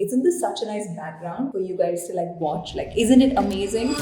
isn't this such a nice background for you guys to like watch? Like, isn't it amazing?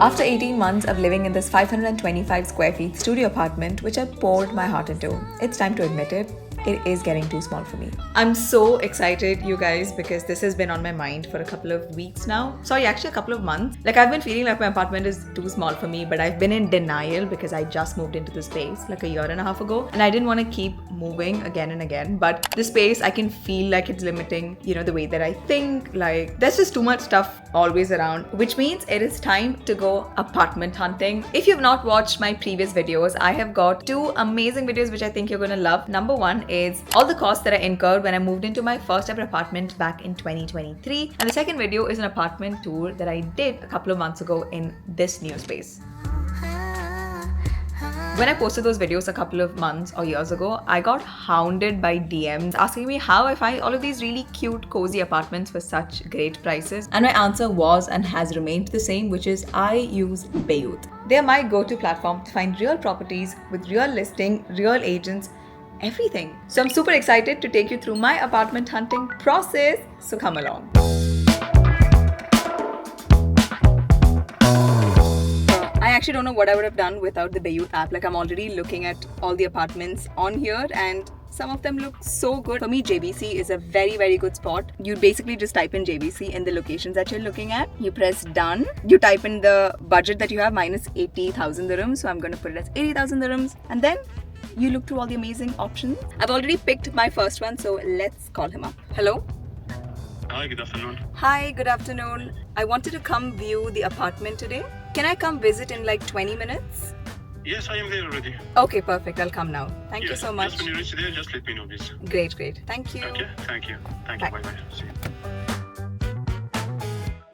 After 18 months of living in this 525 square feet studio apartment, which I poured my heart into, it's time to admit it. It is getting too small for me. I'm so excited, you guys, because this has been on my mind for a couple of weeks now. Sorry, actually a couple of months. Like, I've been feeling like my apartment is too small for me, but I've been in denial because I just moved into the space like a year and a half ago, and I didn't want to keep moving again and again. But the space, I can feel like it's limiting, you know, the way that I think. Like, there's just too much stuff always around, which means it is time to go apartment hunting. If you've not watched my previous videos, I have got two amazing videos which I think you're gonna love. Number one is all the costs that I incurred when I moved into my first ever apartment back in 2023. And the second video is an apartment tour that I did a couple of months ago in this new space. When I posted those videos a couple of months or years ago, I got hounded by DMs asking me how I find all of these really cute, cozy apartments for such great prices. And my answer was and has remained the same, which is I use Phewwwwww. They are my go-to platform to find real properties with real listing, real agents, everything. So I'm super excited to take you through my apartment hunting process. So come along. I actually don't know what I would have done without the Phewwwwww app. Like, I'm already looking at all the apartments on here and some of them look so good. For me, JBC is a very, very good spot. You basically just type in JBC in the locations that you're looking at. You press done. You type in the budget that you have minus 80,000 dirhams. So I'm going to put it as 80,000 dirhams. And then you look through all the amazing options. I've already picked my first one. So let's call him up. Hello? Hi, good afternoon. Hi, good afternoon. I wanted to come view the apartment today. Can I come visit in like 20 minutes? Yes, I am there already. Okay, perfect. I'll come now. Thank you so much. Just when you reach there, just let me know, please. Great, great. Thank you. Okay, thank you. Thank Bye. you. Bye-bye. See you.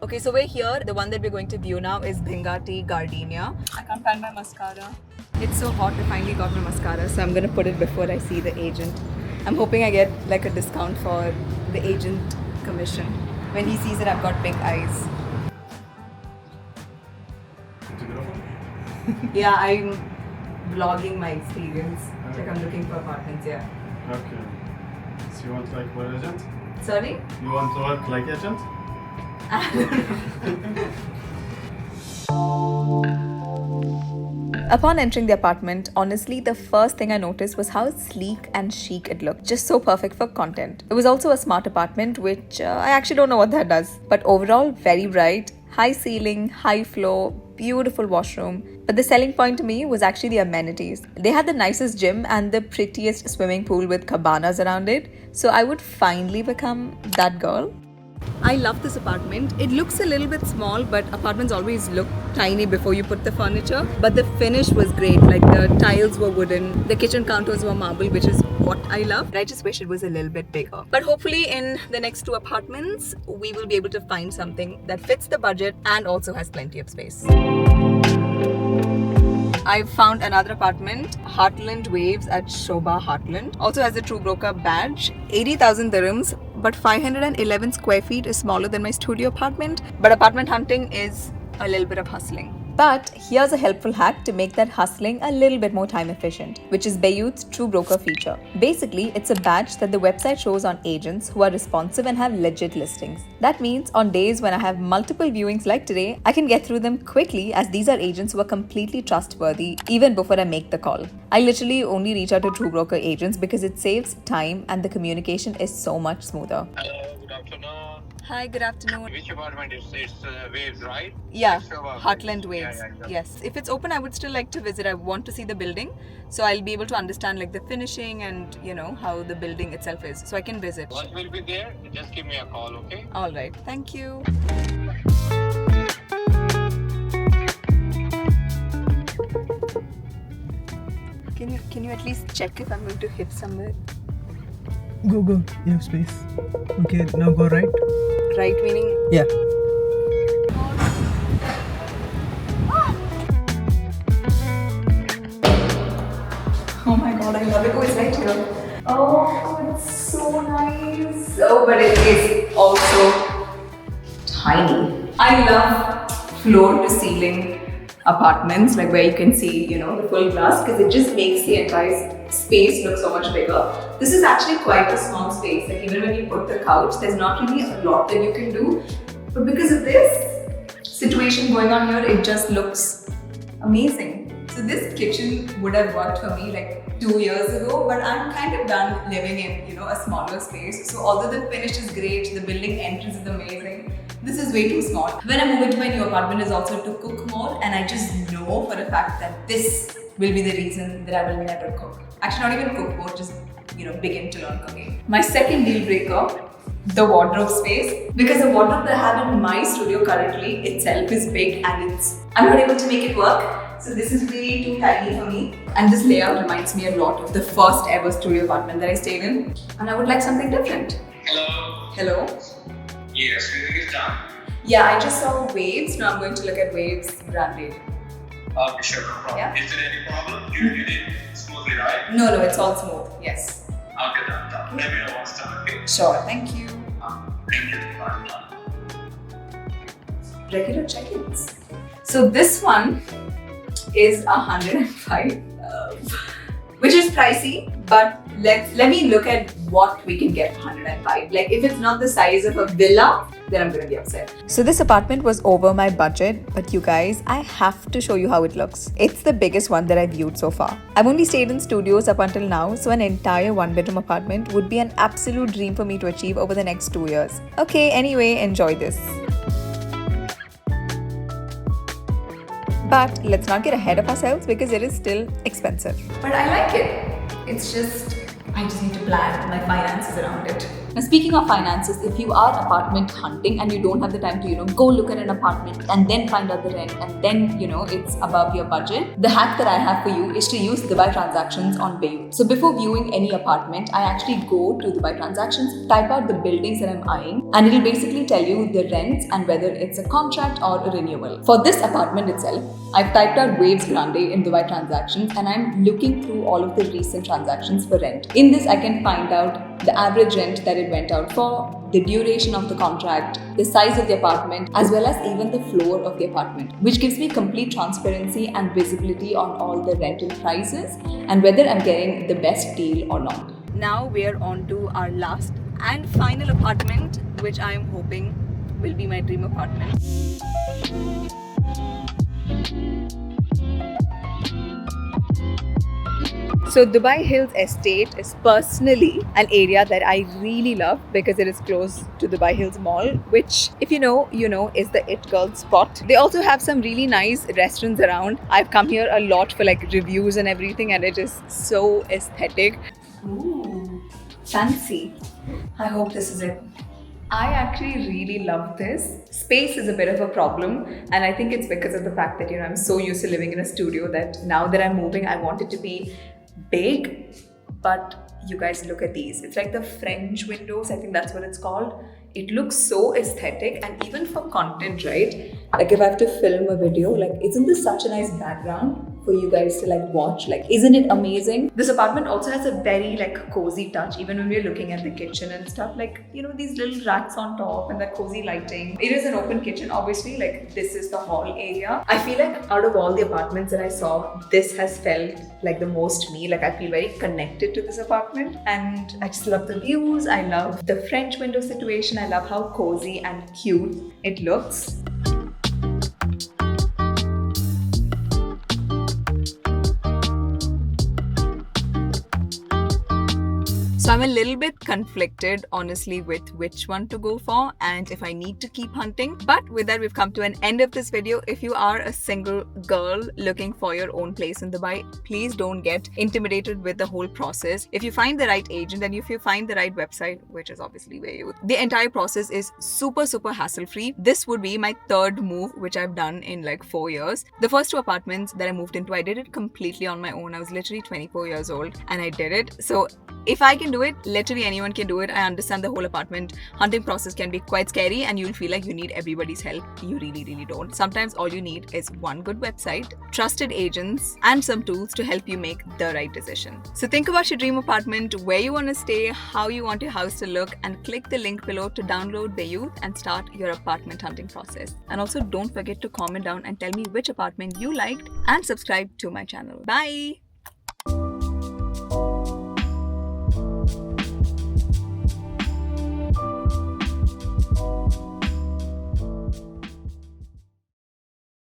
Okay, so we're here. The one that we're going to view now is Bhingati Gardenia. I can't find my mascara. It's so hot. I finally got my mascara, so I'm going to put it before I see the agent. I'm hoping I get like a discount for the agent commission. When he sees that I've got big eyes. Yeah, I'm vlogging my experience. Like, I'm looking for apartments, yeah. Okay. So you want to like what agent? Sorry? You want to work like agent? Upon entering the apartment, honestly, the first thing I noticed was how sleek and chic it looked. Just so perfect for content. It was also a smart apartment, which I actually don't know what that does. But overall, very bright, high ceiling, high floor, beautiful washroom. But the selling point to me was actually the amenities. They had the nicest gym and the prettiest swimming pool with cabanas around it. So I would finally become that girl. I love this apartment. It looks a little bit small, but apartments always look tiny before you put the furniture. But the finish was great. Like, the tiles were wooden, the kitchen counters were marble, which is what I love. I just wish it was a little bit bigger. But hopefully in the next two apartments, we will be able to find something that fits the budget and also has plenty of space. I've found another apartment, Heartland Waves at Shobha Heartland. Also has a True Broker badge. 80,000 dirhams, but 511 square feet is smaller than my studio apartment. But apartment hunting is a little bit of hustling. But here's a helpful hack to make that hustling a little bit more time efficient, which is Phewwwwww's True Broker feature. Basically, it's a badge that the website shows on agents who are responsive and have legit listings. That means on days when I have multiple viewings like today, I can get through them quickly, as these are agents who are completely trustworthy even before I make the call. I literally only reach out to True Broker agents because it saves time and the communication is so much smoother. Hello, good afternoon. Hi, good afternoon. Which apartment is it's Waves, right? Yeah, Shobha Heartland Waves. Waves. Yeah. Yes. If it's open, I would still like to visit. I want to see the building, so I'll be able to understand like the finishing and, you know, how the building itself is, so I can visit. Once we'll be there, just give me a call, okay? All right. Thank you. Can you at least check if I'm going to hit somewhere? Go, you have space. Okay, now go right. Right meaning? Yeah. Oh my god, I love it. Oh, it's right here. Oh, it's so nice. Oh, but it is also tiny. I love floor to ceiling apartments, like where you can see, the full glass, because it just makes the entire space look so much bigger. This is actually quite a small space. Like even when you put the couch, there's not really a lot that you can do. But because of this situation going on here, it just looks amazing. So this kitchen would have worked for me like 2 years ago, but I'm kind of done living in, a smaller space. So although the finish is great, the building entrance is amazing, this is way too small. When I move into my new apartment is also to cook more, and I just know for a fact that this will be the reason that I will never cook. Actually, not even cook more, just, begin to learn cooking. My second deal breaker, the wardrobe space, because the wardrobe that I have in my studio currently itself is big and I'm not able to make it work. So this is way too tiny for me. And this layout reminds me a lot of the first ever studio apartment that I stayed in. And I would like something different. Hello. Hello? Yes, everything is done. Yeah, I just saw Waves. Now I'm going to look at Waves branded. Okay, sure, no problem. Yeah. Is there any problem? You did it smoothly, right? No, it's all smooth. Yes. Okay, done. Let me know what's done, okay? Sure, thank you. Thank you. Bye. Regular check-ins. So this one is 105, which is pricey, but let me look at what we can get for 105. Like if it's not the size of a villa, then I'm gonna be upset. So this apartment was over my budget, but you guys, I have to show you how it looks. It's the biggest one that I've viewed so far. I've only stayed in studios up until now, so an entire one-bedroom apartment would be an absolute dream for me to achieve over the next 2 years. Okay, anyway, enjoy this. But let's not get ahead of ourselves because it is still expensive. But I like it. It's just, I just need to plan my finances around it. Now speaking of finances, if you are apartment hunting and you don't have the time to, go look at an apartment and then find out the rent and then, it's above your budget, the hack that I have for you is to use Dubai Transactions on Phewwwww. So before viewing any apartment, I actually go to Dubai Transactions, type out the buildings that I'm eyeing, and it'll basically tell you the rents and whether it's a contract or a renewal. For this apartment itself, I've typed out Waves Grande in Dubai Transactions and I'm looking through all of the recent transactions for rent. In this, I can find out the average rent that it went out for, the duration of the contract, the size of the apartment, as well as even the floor of the apartment, which gives me complete transparency and visibility on all the rental prices and whether I'm getting the best deal or not. Now we're on to our last and final apartment, which I am hoping will be my dream apartment. So Dubai Hills Estate is personally an area that I really love because it is close to Dubai Hills Mall, which if you know, is the It Girl spot. They also have some really nice restaurants around. I've come here a lot for like reviews and everything and it is so aesthetic. Ooh, fancy. I hope this is it. I actually really love this. Space is a bit of a problem and I think it's because of the fact that I'm so used to living in a studio that now that I'm moving I want it to be big, but you guys look at these. It's like the French windows, I think that's what it's called. It looks so aesthetic and even for content, right? Like if I have to film a video, like isn't this such a nice background for you guys to like watch? Like isn't it amazing? This apartment also has a very like cozy touch even when we're looking at the kitchen and stuff, like these little racks on top and that cozy lighting. It is an open kitchen obviously, like this is the hall area. I feel like out of all the apartments that I saw, this has felt like the most me. Like I feel very connected to this apartment and I just love the views. I love the French window situation. I love how cozy and cute it looks. So I'm a little bit conflicted, honestly, with which one to go for and if I need to keep hunting. But with that, we've come to an end of this video. If you are a single girl looking for your own place in Dubai, please don't get intimidated with the whole process. If you find the right agent and if you find the right website, which is obviously where you, the entire process is super hassle-free. This would be my third move, which I've done in like 4 years. The first two apartments that I moved into, I did it completely on my own. I was literally 24 years old and I did it. So If I can do it, literally anyone can do it. I understand the whole apartment hunting process can be quite scary and you'll feel like you need everybody's help. You really, really don't. Sometimes all you need is one good website, trusted agents, and some tools to help you make the right decision. So think about your dream apartment, where you want to stay, how you want your house to look, and click the link below to download Phewwwww and start your apartment hunting process. And also don't forget to comment down and tell me which apartment you liked and subscribe to my channel. Bye!